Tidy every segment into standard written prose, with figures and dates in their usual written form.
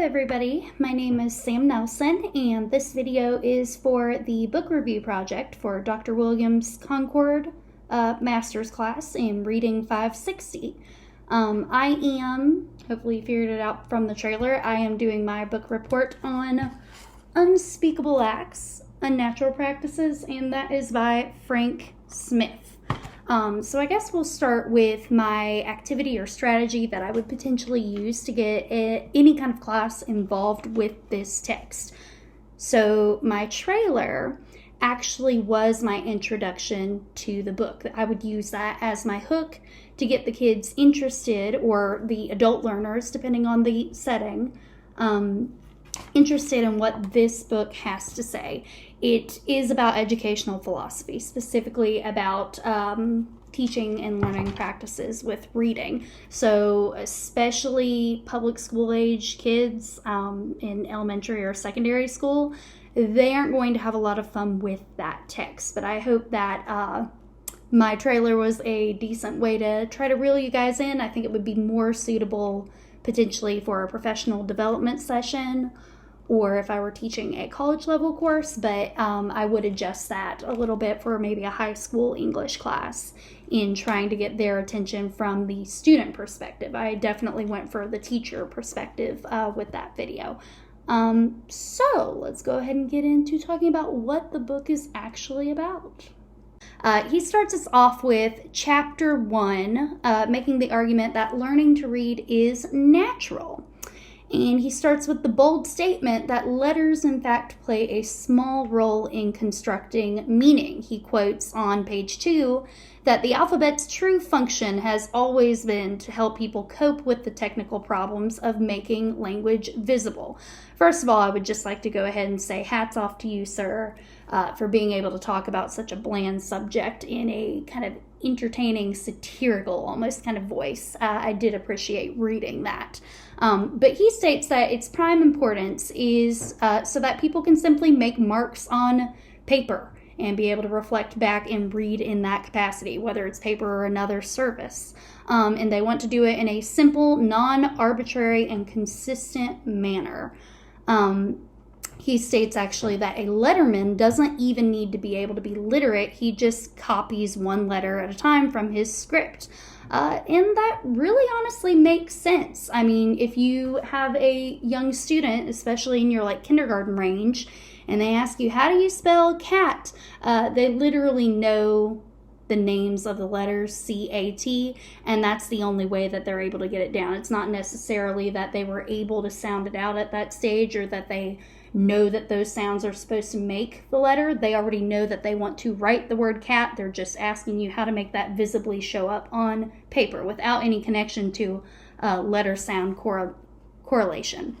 everybody, my name is Sam Nelson, and this video is for the book review project for Dr. Williams' Concord Master's class in Reading 560. I am, hopefully you figured it out from the trailer, I am doing my book report on Unspeakable Acts, Unnatural Practices, and that is by Frank Smith. So I guess we'll start with my activity or strategy that I would potentially use to get any kind of class involved with this text. So my trailer actually was my introduction to the book. I would use that as my hook to get the kids interested, or the adult learners, depending on the setting, interested in what this book has to say. It is about educational philosophy, specifically about teaching and learning practices with reading. So especially public school age kids in elementary or secondary school, they aren't going to have a lot of fun with that text. But I hope that my trailer was a decent way to try to reel you guys in. I think it would be more suitable potentially for a professional development session, or if I were teaching a college level course, but I would adjust that a little bit for maybe a high school English class in trying to get their attention from the student perspective. I definitely went for the teacher perspective with that video. So let's go ahead and get into talking about what the book is actually about. He starts us off with chapter 1, making the argument that learning to read is natural. And he starts with the bold statement that letters, in fact, play a small role in constructing meaning. He quotes on page 2 that the alphabet's true function has always been to help people cope with the technical problems of making language visible. First of all, I would just like to go ahead and say hats off to you, sir, for being able to talk about such a bland subject in a kind of entertaining, satirical, almost kind of voice. I did appreciate reading that. But he states that its prime importance is so that people can simply make marks on paper and be able to reflect back and read in that capacity, whether it's paper or another service. And they want to do it in a simple, non-arbitrary, and consistent manner. He states actually that a letterman doesn't even need to be able to be literate. He just copies one letter at a time from his script. And that really honestly makes sense. I mean, if you have a young student, especially in your kindergarten range, and they ask you, how do you spell cat? They literally know the names of the letters C-A-T, and that's the only way that they're able to get it down. It's not necessarily that they were able to sound it out at that stage, or that they know that those sounds are supposed to make the letter. They already know that they want to write the word cat. They're just asking you how to make that visibly show up on paper without any connection to letter sound correlation.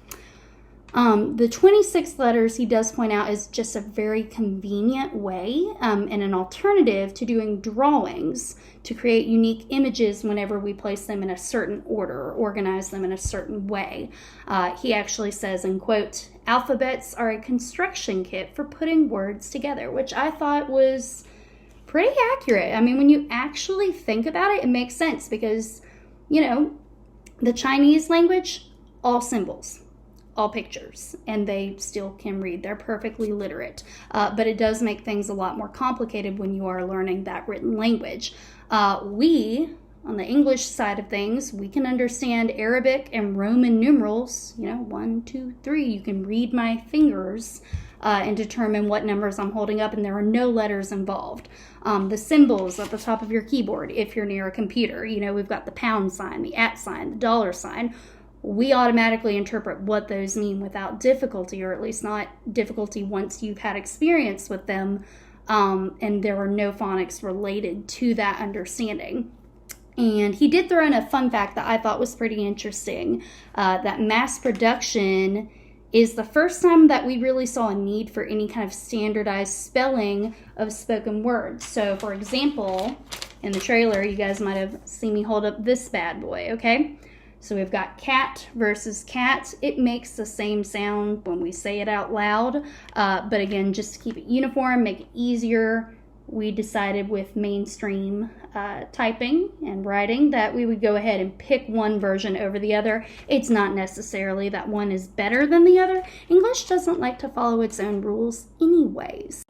The 26 letters, he does point out, is just a very convenient way and an alternative to doing drawings to create unique images whenever we place them in a certain order or organize them in a certain way. He actually says, in quote, alphabets are a construction kit for putting words together, which I thought was pretty accurate. I mean, when you actually think about it, it makes sense because, the Chinese language, all symbols, all pictures, and they still can read. They're perfectly literate. But it does make things a lot more complicated when you are learning that written language. We, on the English side of things, we can understand Arabic and Roman numerals, 1, 2, 3. You can read my fingers and determine what numbers I'm holding up, and there are no letters involved. The symbols at the top of your keyboard, if you're near a computer, we've got the pound sign, the @ sign, the dollar sign. We automatically interpret what those mean without difficulty, or at least not difficulty once you've had experience with them, and there are no phonics related to that understanding. And he did throw in a fun fact that I thought was pretty interesting, that mass production is the first time that we really saw a need for any kind of standardized spelling of spoken words. So, for example, in the trailer, you guys might have seen me hold up this bad boy, okay? So we've got cat versus cat. It makes the same sound when we say it out loud. But again, just to keep it uniform, make it easier, we decided with mainstream typing and writing that we would go ahead and pick one version over the other. It's not necessarily that one is better than the other. English doesn't like to follow its own rules anyways.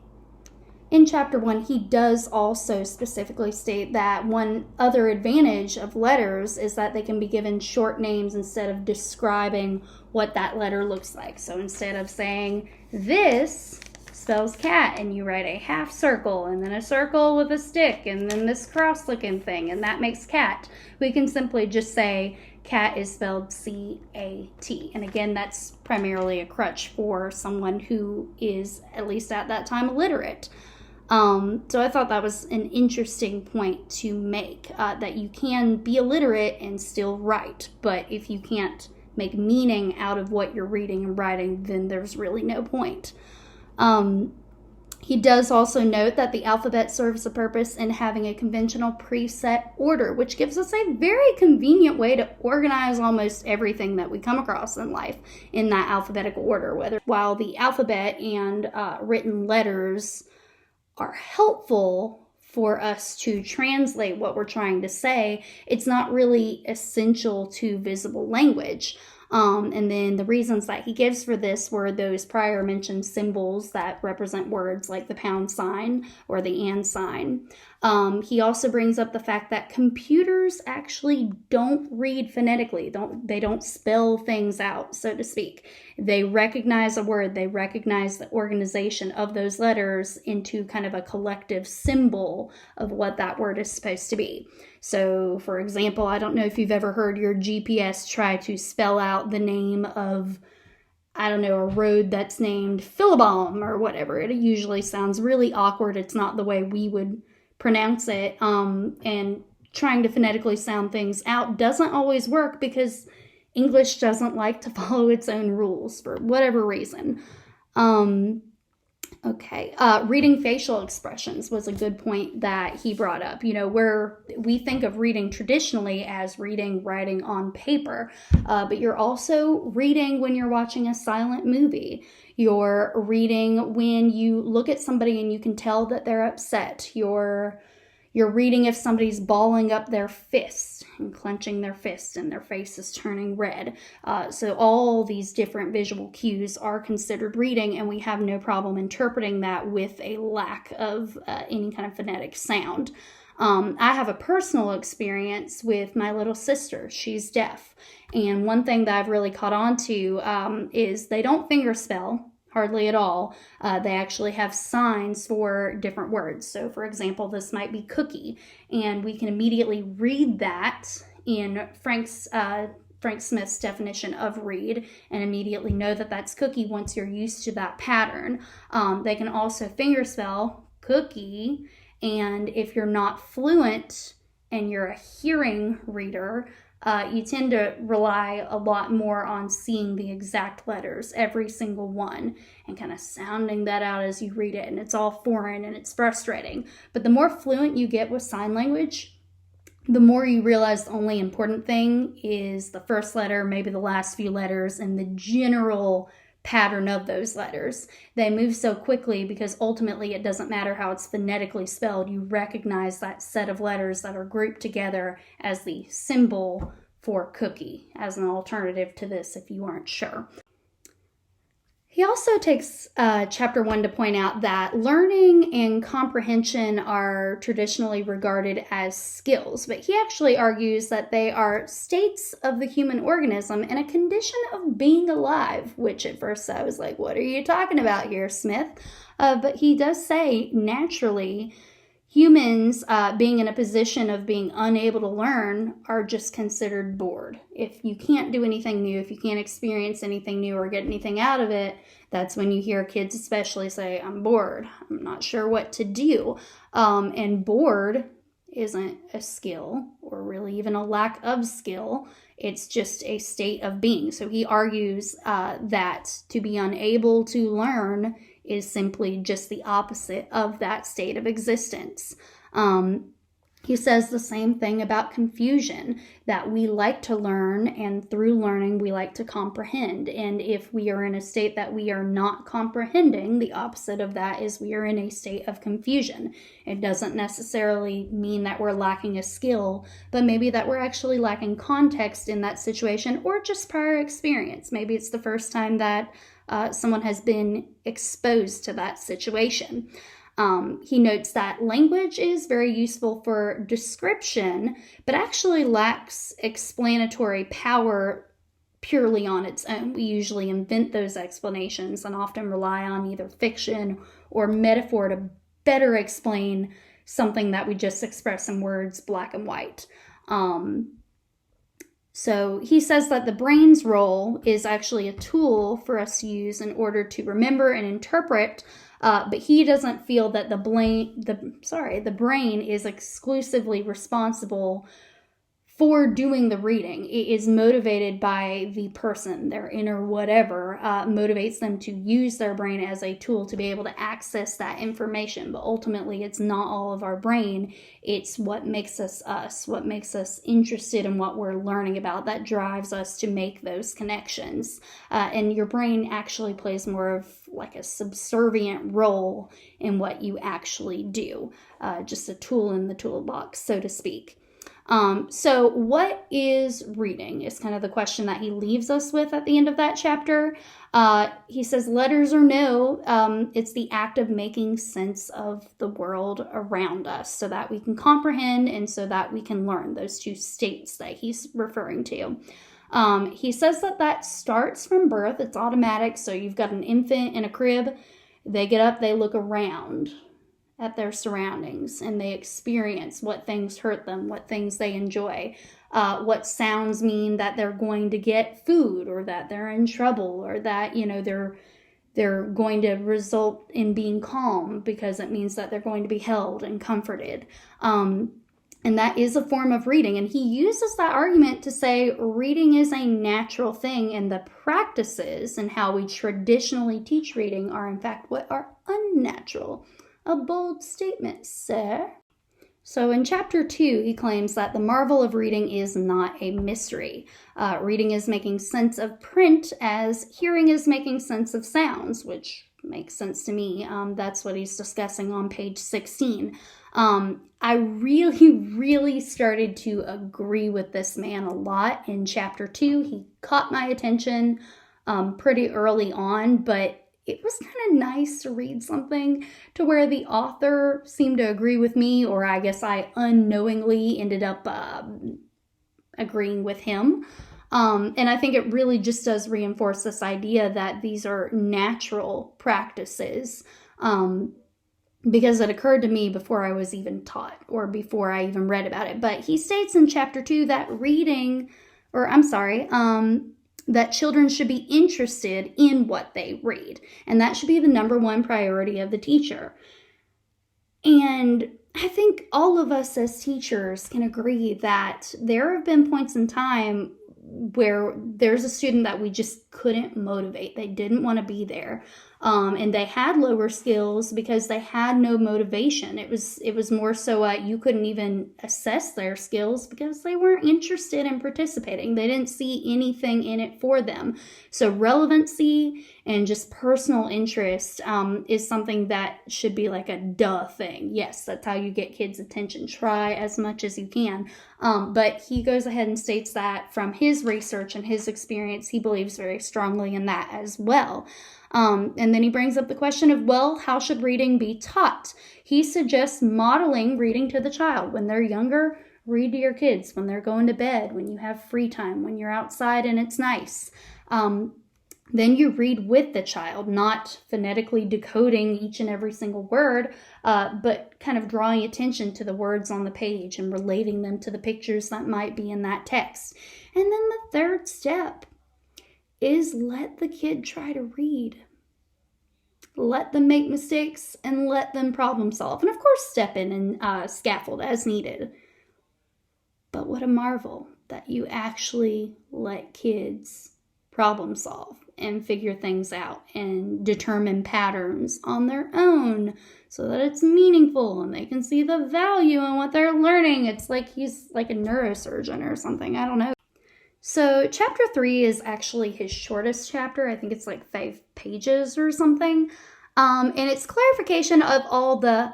In Chapter 1, he does also specifically state that one other advantage of letters is that they can be given short names instead of describing what that letter looks like. So instead of saying, this spells cat, and you write a half circle, and then a circle with a stick, and then this cross-looking thing, and that makes cat, we can simply just say, cat is spelled C-A-T. And again, that's primarily a crutch for someone who is, at least at that time, illiterate. So I thought that was an interesting point to make, that you can be illiterate and still write, but if you can't make meaning out of what you're reading and writing, then there's really no point. He does also note that the alphabet serves a purpose in having a conventional preset order, which gives us a very convenient way to organize almost everything that we come across in life in that alphabetical order. While the alphabet and written letters are helpful for us to translate what we're trying to say, it's not really essential to visible language. And then the reasons that he gives for this were those prior mentioned symbols that represent words like the pound sign or the and sign. He also brings up the fact that computers actually don't read phonetically. They don't spell things out, so to speak. They recognize a word. They recognize the organization of those letters into kind of a collective symbol of what that word is supposed to be. So, for example, I don't know if you've ever heard your GPS try to spell out the name of, I don't know, a road that's named Philibom or whatever. It usually sounds really awkward. It's not the way we would pronounce it. And trying to phonetically sound things out doesn't always work because English doesn't like to follow its own rules for whatever reason. Reading facial expressions was a good point that he brought up. You know, where we think of reading traditionally as writing on paper, but you're also reading when you're watching a silent movie. You're reading when you look at somebody and you can tell that they're upset. You're reading if somebody's balling up their fist and clenching their fist and their face is turning red. So all these different visual cues are considered reading, and we have no problem interpreting that with a lack of any kind of phonetic sound. I have a personal experience with my little sister. She's deaf. And one thing that I've really caught on to is they don't fingerspell. Hardly at all. They actually have signs for different words. So, for example, this might be cookie, and we can immediately read that in Frank Smith's definition of read and immediately know that that's cookie once you're used to that pattern. They can also fingerspell cookie, and if you're not fluent and you're a hearing reader, you tend to rely a lot more on seeing the exact letters, every single one, and kind of sounding that out as you read it, and it's all foreign and it's frustrating. But the more fluent you get with sign language, the more you realize the only important thing is the first letter, maybe the last few letters, and the general pattern of those letters. They move so quickly because ultimately it doesn't matter how it's phonetically spelled. You recognize that set of letters that are grouped together as the symbol for cookie, as an alternative to this if you aren't sure. He also takes chapter 1 to point out that learning and comprehension are traditionally regarded as skills, but he actually argues that they are states of the human organism and a condition of being alive, which at first I was like, what are you talking about here, Smith? But he does say naturally humans being in a position of being unable to learn are just considered bored. If you can't do anything new, if you can't experience anything new or get anything out of it, that's when you hear kids especially say, I'm bored. I'm not sure what to do. And bored isn't a skill or really even a lack of skill. It's just a state of being. So he argues that to be unable to learn is simply just the opposite of that state of existence. He says the same thing about confusion, that we like to learn, and through learning we like to comprehend. And if we are in a state that we are not comprehending, the opposite of that is we are in a state of confusion. It doesn't necessarily mean that we're lacking a skill, but maybe that we're actually lacking context in that situation, or just prior experience. Maybe it's the first time that someone has been exposed to that situation. He notes that language is very useful for description, but actually lacks explanatory power purely on its own. We usually invent those explanations and often rely on either fiction or metaphor to better explain something that we just express in words, black and white. So he says that the brain's role is actually a tool for us to use in order to remember and interpret, but he doesn't feel that the brain is exclusively responsible for doing the reading. It is motivated by the person, their inner whatever, motivates them to use their brain as a tool to be able to access that information. But ultimately, it's not all of our brain. It's what makes us us, what makes us interested in what we're learning about, that drives us to make those connections. And your brain actually plays more of like a subservient role in what you actually do, just a tool in the toolbox, so to speak. So what is reading is kind of the question that he leaves us with at the end of that chapter. He says, letters or no, it's the act of making sense of the world around us so that we can comprehend and so that we can learn, those two states that he's referring to. He says that starts from birth. It's automatic. So you've got an infant in a crib. They get up, they look around at their surroundings, and they experience what things hurt them, what things they enjoy, what sounds mean that they're going to get food, or that they're in trouble, or that, they're going to result in being calm because it means that they're going to be held and comforted. And that is a form of reading. And he uses that argument to say reading is a natural thing, and the practices and how we traditionally teach reading are in fact what are unnatural. A bold statement, sir. So in chapter 2, he claims that the marvel of reading is not a mystery. Reading is making sense of print as hearing is making sense of sounds, which makes sense to me. That's what he's discussing on page 16. I really started to agree with this man a lot in chapter 2. He caught my attention pretty early on, but it was kind of nice to read something to where the author seemed to agree with me, or I guess I unknowingly ended up agreeing with him. And I think it really just does reinforce this idea that these are natural practices, because it occurred to me before I was even taught or before I even read about it. But he states in chapter 2 that that children should be interested in what they read. And that should be the number one priority of the teacher. And I think all of us as teachers can agree that there have been points in time where there's a student that we just couldn't motivate. They didn't want to be there. And they had lower skills because they had no motivation. It was more so you couldn't even assess their skills because they weren't interested in participating. They didn't see anything in it for them. So relevancy and just personal interest is something that should be like a duh thing. Yes, that's how you get kids' attention. Try as much as you can. But he goes ahead and states that from his research and his experience, he believes very strongly in that as well. And then he brings up the question of, well, how should reading be taught? He suggests modeling reading to the child. When they're younger, read to your kids. When they're going to bed, when you have free time, when you're outside and it's nice. Then you read with the child, not phonetically decoding each and every single word, but kind of drawing attention to the words on the page and relating them to the pictures that might be in that text. And then the third step is let the kid try to read. Let them make mistakes and let them problem solve. And of course, step in and scaffold as needed. But what a marvel that you actually let kids problem solve and figure things out and determine patterns on their own so that it's meaningful and they can see the value in what they're learning. It's like he's like a neurosurgeon or something. I don't know. So chapter 3 is actually his shortest chapter. I think it's like 5 pages or something. And it's clarification of all the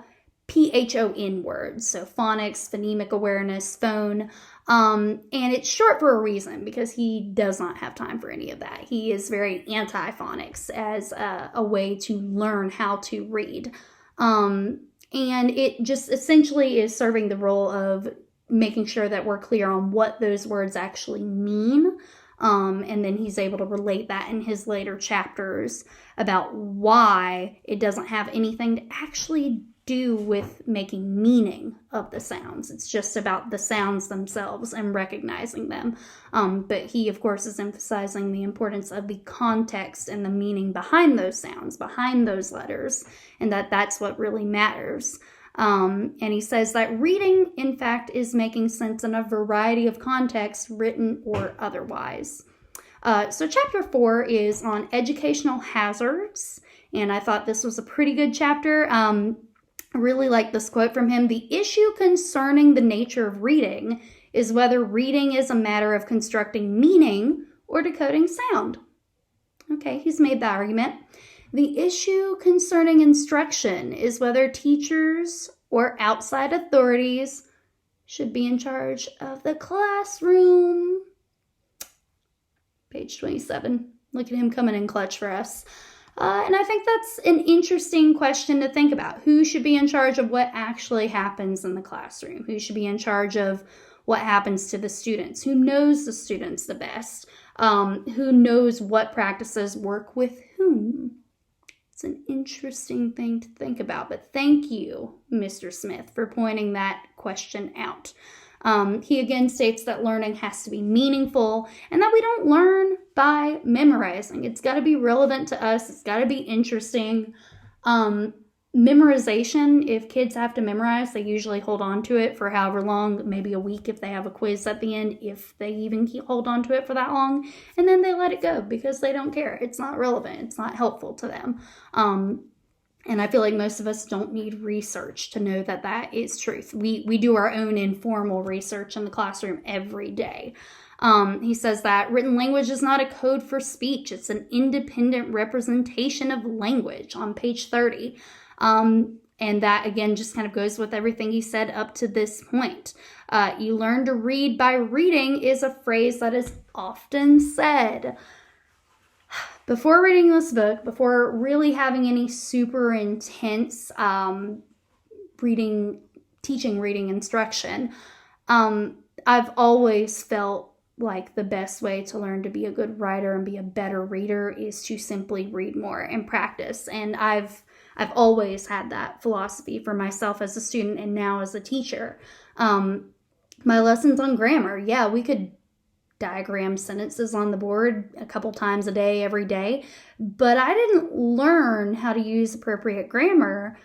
PHON words, so phonics, phonemic awareness, phone, and it's short for a reason because he does not have time for any of that. He is very anti-phonics as a way to learn how to read, and it just essentially is serving the role of making sure that we're clear on what those words actually mean. And then he's able to relate that in his later chapters about why it doesn't have anything to actually do with making meaning of the sounds. It's just about the sounds themselves and recognizing them. But he, of course, is emphasizing the importance of the context and the meaning behind those sounds, behind those letters, and that's what really matters. And he says that reading, in fact, is making sense in a variety of contexts, written or otherwise. So chapter 4 is on educational hazards, and I thought this was a pretty good chapter. I really like this quote from him. The issue concerning the nature of reading is whether reading is a matter of constructing meaning or decoding sound. Okay, he's made that argument. The issue concerning instruction is whether teachers or outside authorities should be in charge of the classroom. Page 27. Look at him coming in clutch for us. And I think that's an interesting question to think about. Who should be in charge of what actually happens in the classroom? Who should be in charge of what happens to the students? Who knows the students the best? Who knows what practices work with whom? It's an interesting thing to think about, but thank you, Mr. Smith, for pointing that question out. He again states that learning has to be meaningful and that we don't learn by memorizing. It's got to be relevant to us. It's got to be interesting. Memorization, if kids have to memorize, they usually hold on to it for however long, maybe a week if they have a quiz at the end, if they even hold on to it for that long, and then they let it go because they don't care. It's not relevant. It's not helpful to them. And I feel like most of us don't need research to know that that is truth. We do our own informal research in the classroom every day. He says that written language is not a code for speech. It's an independent representation of language on page 30. And that, again, just kind of goes with everything he said up to this point. You learn to read by reading is a phrase that is often said. Before reading this book, before really having any super intense teaching reading instruction, I've always felt like the best way to learn to be a good writer and be a better reader is to simply read more and practice. And I've always had that philosophy for myself as a student and now as a teacher. My lessons on grammar, yeah, we could diagram sentences on the board a couple times a day, every day, but I didn't learn how to use appropriate grammar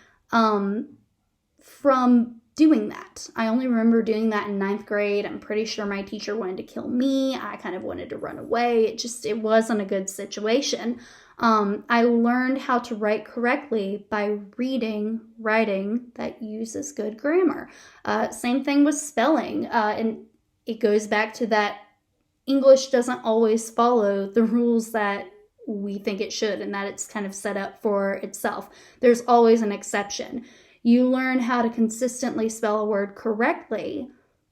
from doing that. I only remember doing that in 9th grade. I'm pretty sure my teacher wanted to kill me. I kind of wanted to run away. It wasn't a good situation. I learned how to write correctly by reading writing that uses good grammar. Same thing with spelling. And it goes back to that English doesn't always follow the rules that we think it should, and that it's kind of set up for itself. There's always an exception. You learn how to consistently spell a word correctly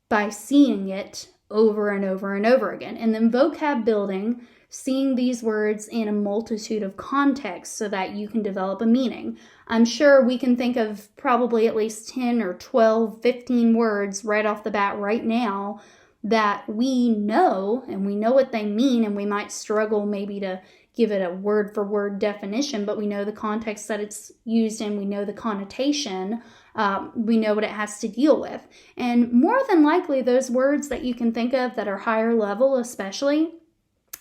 by seeing it over and over and over again. And then vocab building, seeing these words in a multitude of contexts so that you can develop a meaning. I'm sure we can think of probably at least 10 or 12, 15 words right off the bat right now that we know, and we know what they mean, and we might struggle maybe to give it a word-for-word definition, but we know the context that it's used in, we know the connotation, we know what it has to deal with. And more than likely, those words that you can think of that are higher level especially,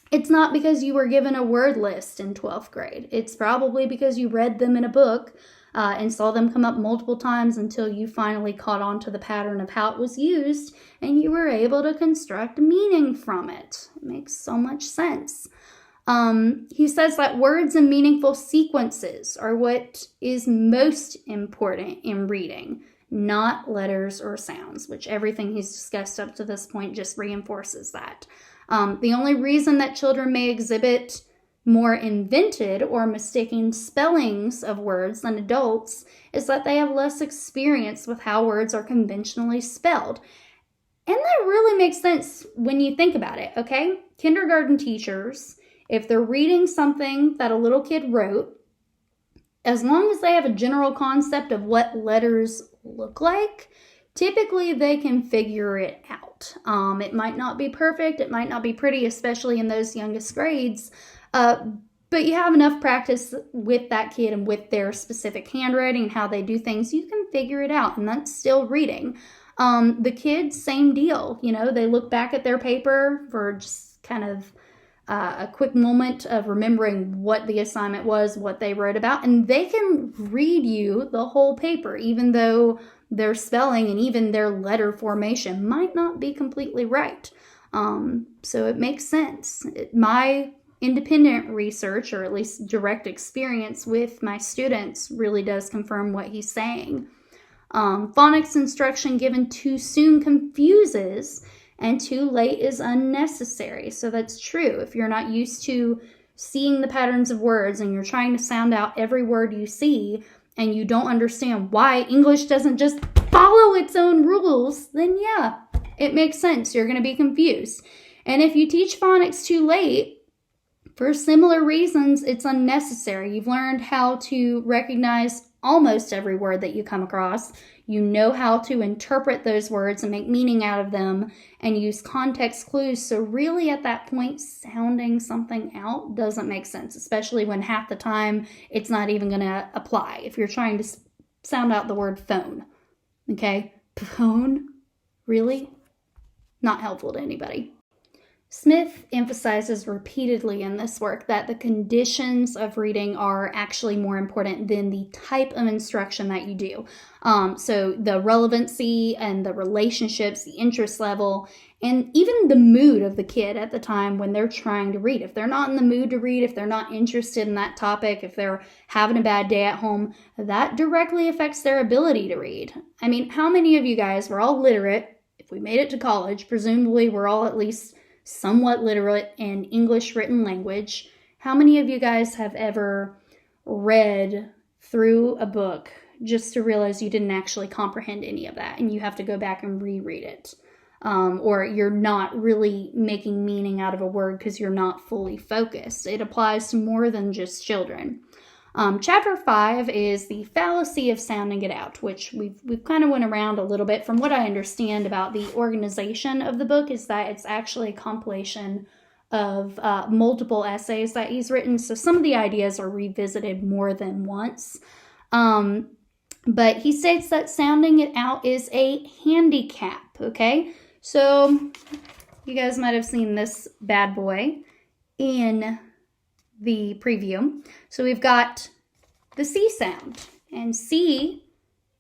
it's not because you were given a word list in 12th grade. It's probably because you read them in a book and saw them come up multiple times until you finally caught on to the pattern of how it was used and you were able to construct meaning from it. It makes so much sense. He says that words and meaningful sequences are what is most important in reading, not letters or sounds, which everything he's discussed up to this point just reinforces that. The only reason that children may exhibit more invented or mistaken spellings of words than adults is that they have less experience with how words are conventionally spelled. And that really makes sense when you think about it, okay? Kindergarten teachers, if they're reading something that a little kid wrote, as long as they have a general concept of what letters look like, typically they can figure it out. It might not be perfect, it might not be pretty, especially in those youngest grades, but you have enough practice with that kid and with their specific handwriting and how they do things, you can figure it out, and that's still reading. The kids, same deal. They look back at their paper for just kind of a quick moment of remembering what the assignment was, what they wrote about, and they can read you the whole paper, even though their spelling and even their letter formation might not be completely right. So it makes sense. My independent research, or at least direct experience with my students, really does confirm what he's saying. Phonics instruction given too soon confuses, and too late is unnecessary. So that's true. If you're not used to seeing the patterns of words and you're trying to sound out every word you see, and you don't understand why English doesn't just follow its own rules, then yeah, it makes sense. You're going to be confused. And if you teach phonics too late, for similar reasons, it's unnecessary. You've learned how to recognize almost every word that you come across. You know how to interpret those words and make meaning out of them and use context clues. So really at that point, sounding something out doesn't make sense, especially when half the time it's not even going to apply. If you're trying to sound out the word phone, okay? Phone? Really? Not helpful to anybody. Smith emphasizes repeatedly in this work that the conditions of reading are actually more important than the type of instruction that you do. So the relevancy and the relationships, the interest level, and even the mood of the kid at the time when they're trying to read. If they're not in the mood to read, if they're not interested in that topic, if they're having a bad day at home, that directly affects their ability to read. I mean, how many of you guys, we're all literate. If we made it to college, presumably we're all at least somewhat literate in English written language. How many of you guys have ever read through a book just to realize you didn't actually comprehend any of that and you have to go back and reread it? Or you're not really making meaning out of a word because you're not fully focused. It applies to more than just children. Chapter 5 is the fallacy of sounding it out, which we've kind of went around a little bit. From what I understand about the organization of the book is that it's actually a compilation of multiple essays that he's written. So some of the ideas are revisited more than once. But he states that sounding it out is a handicap, okay? So you guys might have seen this bad boy in the preview. So we've got the C sound, and C,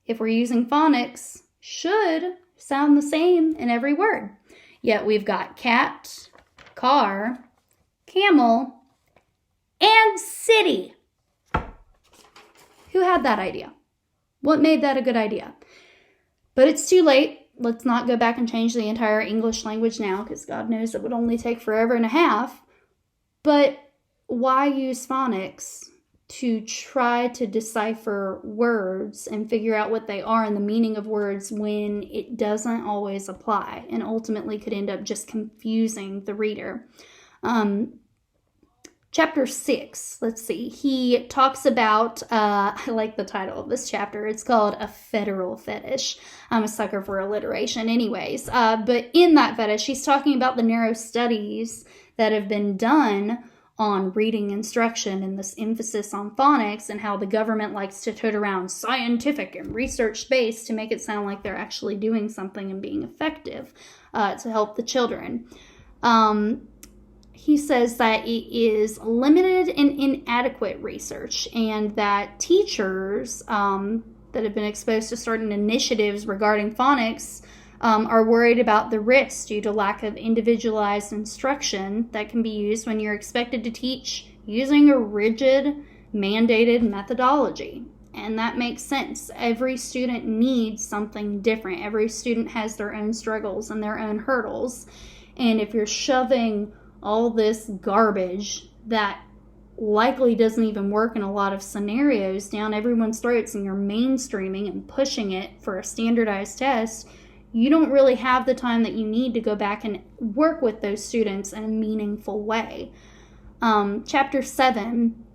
if we're using phonics, should sound the same in every word. Yet we've got cat, car, camel, and city. Who had that idea? What made that a good idea? But it's too late. Let's not go back and change the entire English language now, because God knows it would only take forever and a half. But why use phonics to try to decipher words and figure out what they are and the meaning of words when it doesn't always apply and ultimately could end up just confusing the reader? Chapter 6, let's see, he talks about, I like the title of this chapter, it's called A Federal Fetish. I'm a sucker for alliteration anyways, but in that fetish, he's talking about the narrow studies that have been done on reading instruction and this emphasis on phonics and how the government likes to tote around scientific and research-based to make it sound like they're actually doing something and being effective to help the children. He says that it is limited and inadequate research and that teachers that have been exposed to certain initiatives regarding phonics are worried about the risks due to lack of individualized instruction that can be used when you're expected to teach using a rigid, mandated methodology. And that makes sense. Every student needs something different. Every student has their own struggles and their own hurdles. And if you're shoving all this garbage that likely doesn't even work in a lot of scenarios down everyone's throats, and you're mainstreaming and pushing it for a standardized test, you don't really have the time that you need to go back and work with those students in a meaningful way. Chapter 7,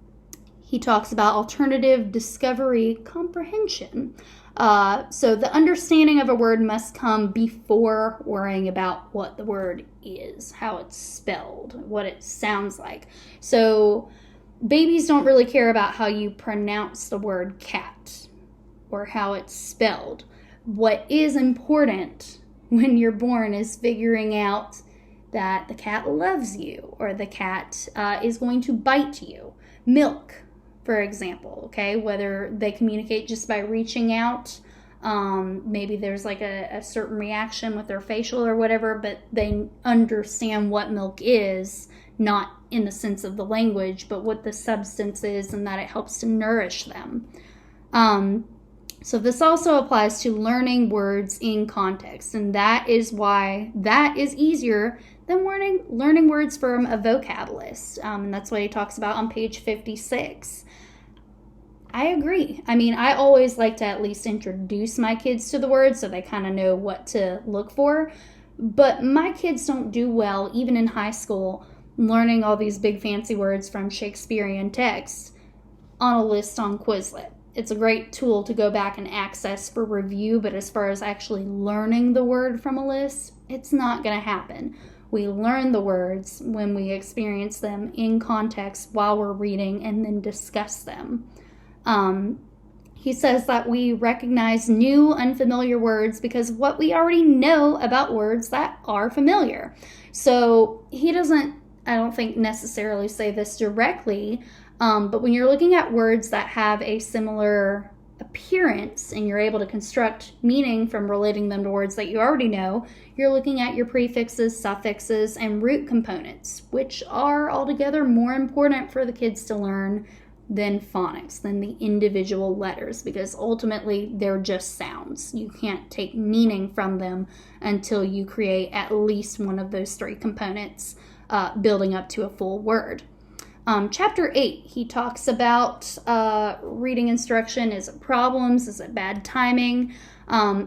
he talks about alternative discovery comprehension. So the understanding of a word must come before worrying about what the word is, how it's spelled, what it sounds like. So babies don't really care about how you pronounce the word cat or how it's spelled. What is important when you're born is figuring out that the cat loves you or the cat is going to bite you. Milk, for example, okay, whether they communicate just by reaching out, maybe there's like a certain reaction with their facial or whatever, but they understand what milk is, not in the sense of the language, but what the substance is and that it helps to nourish them. So this also applies to learning words in context, and that is why that is easier than learning words from a vocab list, and that's what he talks about on page 56. I agree. I mean, I always like to at least introduce my kids to the words so they kind of know what to look for, but my kids don't do well, even in high school, learning all these big fancy words from Shakespearean texts on a list on Quizlet. It's a great tool to go back and access for review, but as far as actually learning the word from a list, it's not going to happen. We learn the words when we experience them in context while we're reading and then discuss them. He says that we recognize new unfamiliar words because of what we already know about words that are familiar. So he doesn't, I don't think, necessarily say this directly, but when you're looking at words that have a similar appearance and you're able to construct meaning from relating them to words that you already know, you're looking at your prefixes, suffixes, and root components, which are altogether more important for the kids to learn than phonics, than the individual letters, because ultimately they're just sounds. You can't take meaning from them until you create at least one of those three components, building up to a full word. Chapter 8, he talks about reading instruction. Is it problems? Is it bad timing?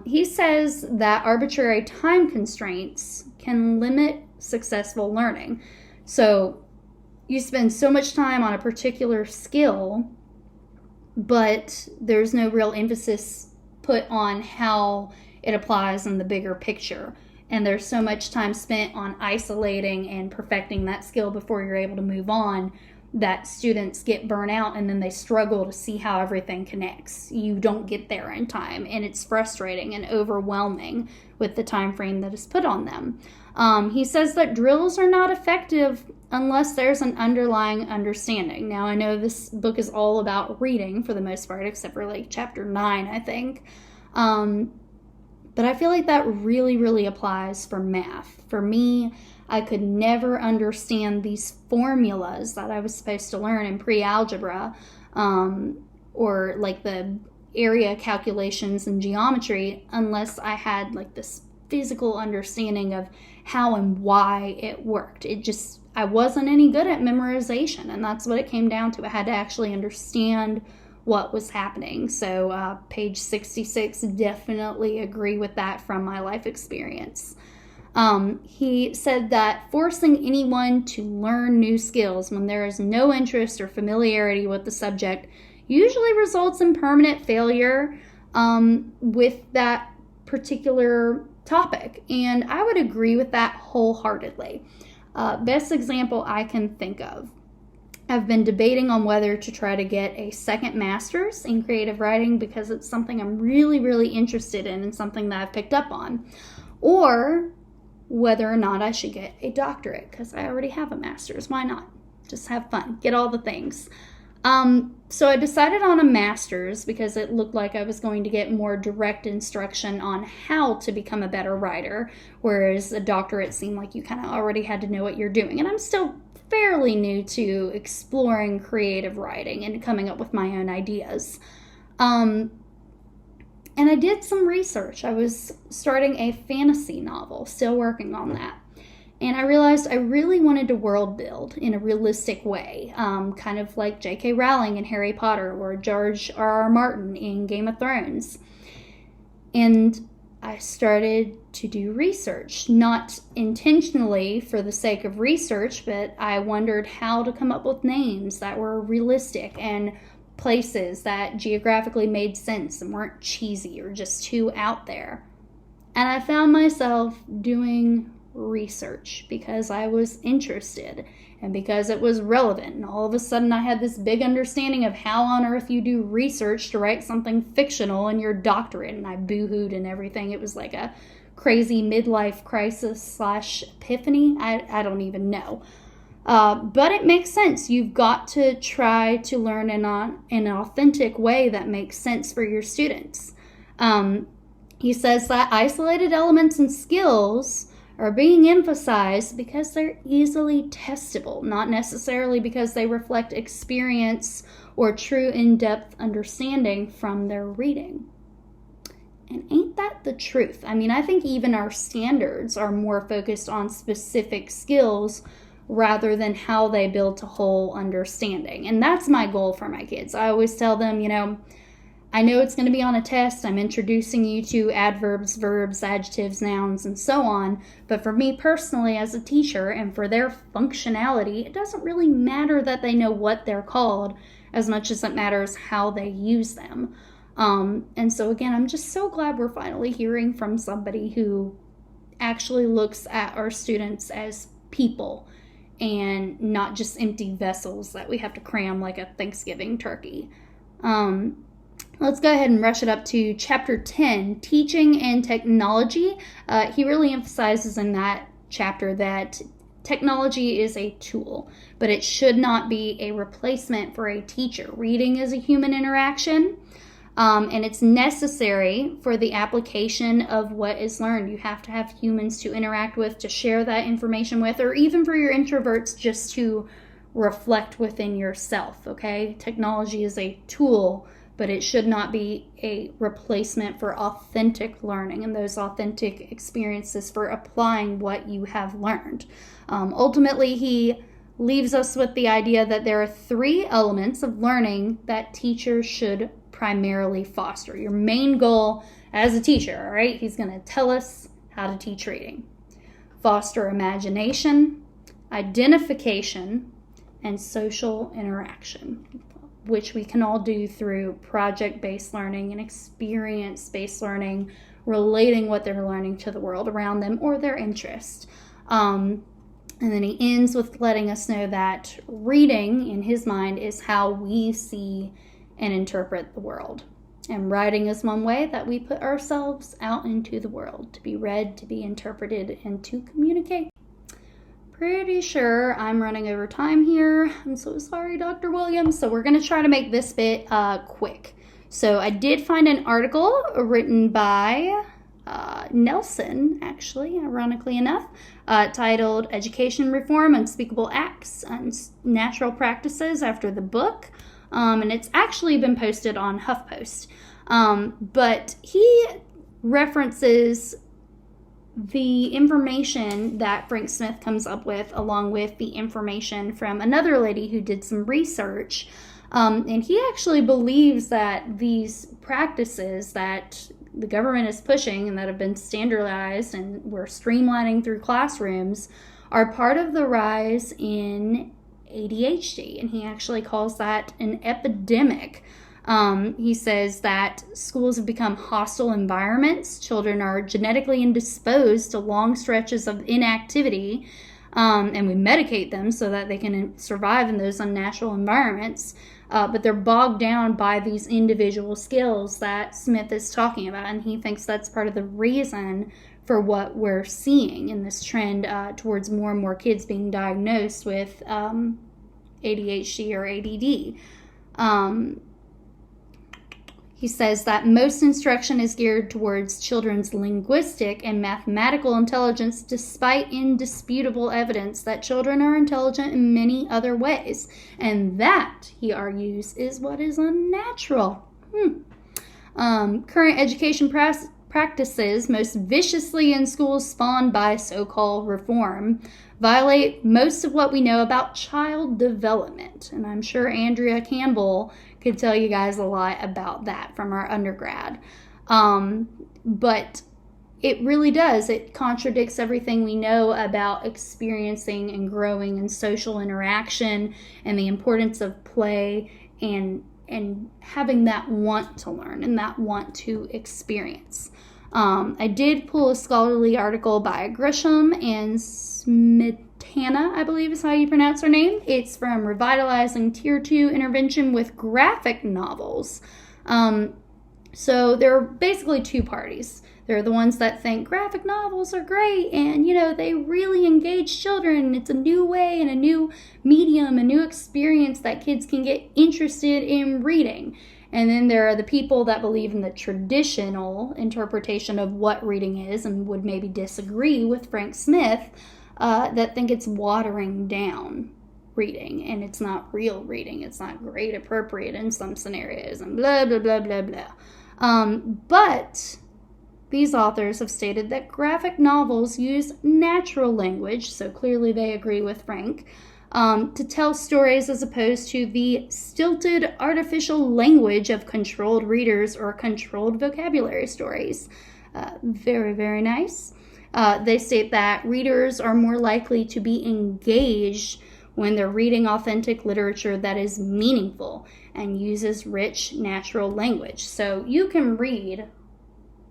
He says that arbitrary time constraints can limit successful learning. So you spend so much time on a particular skill, but there's no real emphasis put on how it applies in the bigger picture. And there's so much time spent on isolating and perfecting that skill before you're able to move on that students get burnt out and then they struggle to see how everything connects. You don't get there in time, and it's frustrating and overwhelming with the time frame that is put on them. He says that drills are not effective unless there's an underlying understanding. Now, I know this book is all about reading for the most part, except for like chapter 9, I think. But I feel like that really, really applies for math. For me, I could never understand these formulas that I was supposed to learn in pre-algebra, or like the area calculations in geometry, unless I had like this physical understanding of how and why it worked. I wasn't any good at memorization, and that's what it came down to. I had to actually understand what was happening. So page 66, definitely agree with that from my life experience. He said that forcing anyone to learn new skills when there is no interest or familiarity with the subject usually results in permanent failure with that particular topic. And I would agree with that wholeheartedly. Best example I can think of. I've been debating on whether to try to get a second master's in creative writing because it's something I'm really, really interested in and something that I've picked up on. Or whether or not I should get a doctorate because I already have a master's. Why not? Just have fun. Get all the things. So I decided on a master's because it looked like I was going to get more direct instruction on how to become a better writer, whereas a doctorate seemed like you kind of already had to know what you're doing. And I'm still fairly new to exploring creative writing and coming up with my own ideas. And I did some research. I was starting a fantasy novel, still working on that. And I realized I really wanted to world build in a realistic way, kind of like J.K. Rowling in Harry Potter or George R.R. Martin in Game of Thrones. And I started to do research, not intentionally for the sake of research, but I wondered how to come up with names that were realistic and places that geographically made sense and weren't cheesy or just too out there. And I found myself doing research because I was interested and because it was relevant, and all of a sudden I had this big understanding of how on earth you do research to write something fictional in your doctorate, and I boo-hooed and everything. It was like a crazy midlife crisis / epiphany. I don't even know. But it makes sense. You've got to try to learn in an authentic way that makes sense for your students. He says that isolated elements and skills are being emphasized because they're easily testable, not necessarily because they reflect experience or true in-depth understanding from their reading. And ain't that the truth? I mean, I think even our standards are more focused on specific skills rather than how they build to whole understanding. And that's my goal for my kids. I always tell them, I know it's going to be on a test. I'm introducing you to adverbs, verbs, adjectives, nouns, and so on. But for me personally as a teacher and for their functionality, it doesn't really matter that they know what they're called as much as it matters how they use them. And so again, I'm just so glad we're finally hearing from somebody who actually looks at our students as people and not just empty vessels that we have to cram like a Thanksgiving turkey. Let's go ahead and rush it up to Chapter 10, Teaching and Technology. He really emphasizes in that chapter that technology is a tool, but it should not be a replacement for a teacher. Reading is a human interaction, and it's necessary for the application of what is learned. You have to have humans to interact with, to share that information with, or even for your introverts just to reflect within yourself, okay? Technology is a tool, but it should not be a replacement for authentic learning and those authentic experiences for applying what you have learned. Ultimately, he leaves us with the idea that there are 3 elements of learning that teachers should primarily foster. Your main goal as a teacher, all right? He's going to tell us how to teach reading. Foster imagination, identification, and social interaction, which we can all do through project-based learning and experience-based learning, relating what they're learning to the world around them or their interest. And then he ends with letting us know that reading, in his mind, is how we see and interpret the world. And writing is one way that we put ourselves out into the world, to be read, to be interpreted, and to communicate. Pretty sure I'm running over time here. I'm so sorry, Dr. Williams. So we're going to try to make this bit quick. So I did find an article written by Nelson, actually, ironically enough, titled Education Reform, Unspeakable Acts, Unnatural Practices after the book. And it's actually been posted on HuffPost. But he references the information that Frank Smith comes up with, along with the information from another lady who did some research. And he actually believes that these practices that the government is pushing and that have been standardized and we're streamlining through classrooms are part of the rise in ADHD. And he actually calls that an epidemic. He says that schools have become hostile environments. Children are genetically indisposed to long stretches of inactivity, and we medicate them so that they can survive in those unnatural environments. But they're bogged down by these individual skills that Smith is talking about, and he thinks that's part of the reason for what we're seeing in this trend towards more and more kids being diagnosed with ADHD or ADD. He says that most instruction is geared towards children's linguistic and mathematical intelligence, despite indisputable evidence that children are intelligent in many other ways. And that, he argues, is what is unnatural. Current education practices, most viciously in schools spawned by so-called reform, violate most of what we know about child development. And I'm sure Andrea Campbell could tell you guys a lot about that from our undergrad. But it really does. It contradicts everything we know about experiencing and growing in social interaction and the importance of play and having that want to learn and that want to experience. I did pull a scholarly article by Grisham and Smetana, I believe is how you pronounce her name. It's from Revitalizing Tier 2 Intervention with Graphic Novels. So there are basically two parties. There are the ones that think graphic novels are great and, they really engage children. It's a new way and a new medium, a new experience that kids can get interested in reading. And then there are the people that believe in the traditional interpretation of what reading is and would maybe disagree with Frank Smith, that think it's watering down reading and it's not real reading. It's not grade appropriate in some scenarios and blah, blah, blah, blah, blah. But these authors have stated that graphic novels use natural language, so clearly they agree with Frank, to tell stories as opposed to the stilted artificial language of controlled readers or controlled vocabulary stories. Very, very nice. They state that readers are more likely to be engaged when they're reading authentic literature that is meaningful and uses rich, natural language. So you can read,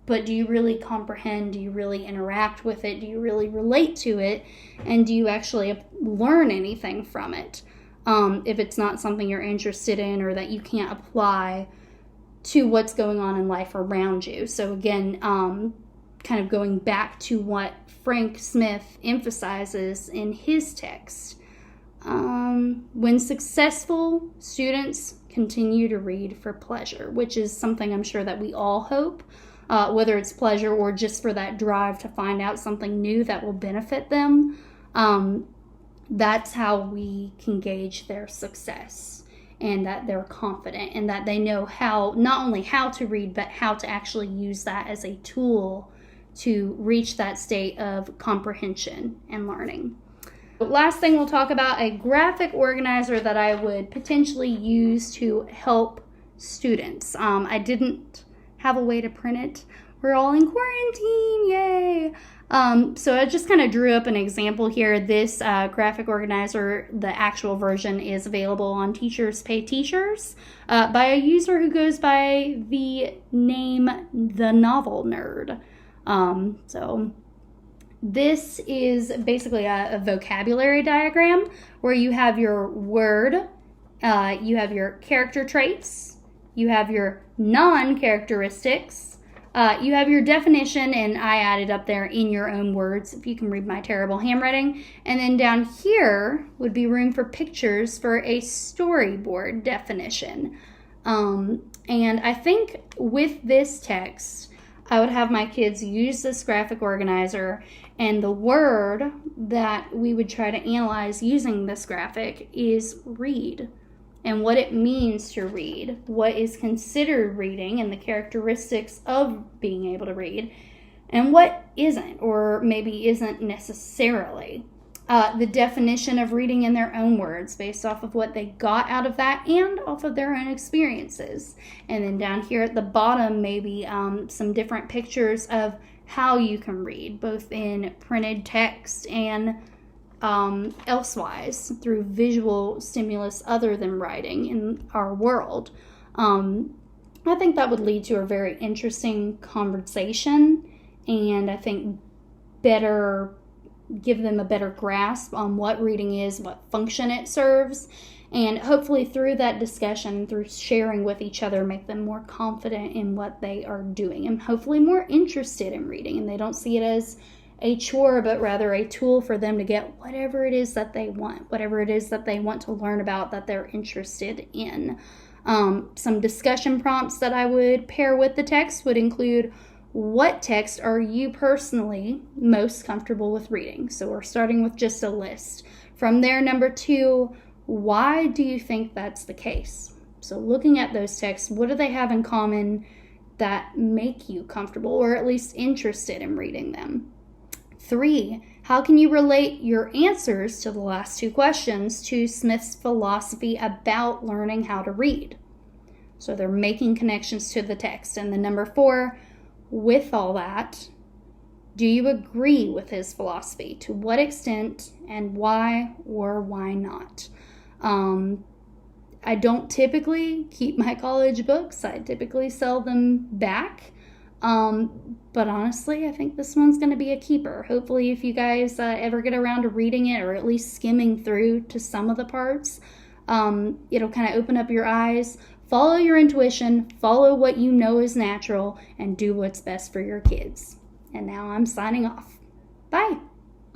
but do you really comprehend? Do you really interact with it? Do you really relate to it? And do you actually learn anything from it? If it's not something you're interested in or that you can't apply to what's going on in life around you. So again, kind of going back to what Frank Smith emphasizes in his text. When successful, students continue to read for pleasure, which is something I'm sure that we all hope. Whether it's pleasure or just for that drive to find out something new that will benefit them. That's how we can gauge their success and that they're confident and that they know how, not only how to read, but how to actually use that as a tool to reach that state of comprehension and learning. Last thing we'll talk about, a graphic organizer that I would potentially use to help students. I didn't have a way to print it. We're all in quarantine, yay! So I just kind of drew up an example here. This graphic organizer, the actual version, is available on Teachers Pay Teachers by a user who goes by the name The Novel Nerd. So this is basically a vocabulary diagram where you have your word, you have your character traits, you have your non-characteristics, you have your definition, and I added up there in your own words, if you can read my terrible handwriting. And then down here would be room for pictures for a storyboard definition. And I think with this text, I would have my kids use this graphic organizer, and the word that we would try to analyze using this graphic is read. And what it means to read, what is considered reading and the characteristics of being able to read, and what isn't, or maybe isn't necessarily. The definition of reading in their own words based off of what they got out of that and off of their own experiences. And then down here at the bottom, maybe some different pictures of how you can read, both in printed text and elsewise through visual stimulus other than writing in our world. I think that would lead to a very interesting conversation, and I think give them a better grasp on what reading is, what function it serves, and hopefully through that discussion, through sharing with each other, make them more confident in what they are doing and hopefully more interested in reading, and they don't see it as a chore, but rather a tool for them to get whatever it is that they want, whatever it is that they want to learn about, that they're interested in. Some discussion prompts that I would pair with the text would include, what text are you personally most comfortable with reading? So we're starting with just a list. From there, number 2, why do you think that's the case? So looking at those texts, what do they have in common that make you comfortable or at least interested in reading them? 3, how can you relate your answers to the last 2 questions to Smith's philosophy about learning how to read? So they're making connections to the text. And then number 4, with all that, do you agree with his philosophy? To what extent, and why or why not? I don't typically keep my college books. I typically sell them back. But honestly, I think this one's going to be a keeper. Hopefully, if you guys ever get around to reading it or at least skimming through to some of the parts, it'll kind of open up your eyes. Follow your intuition, follow what you know is natural, and do what's best for your kids. And now I'm signing off. Bye.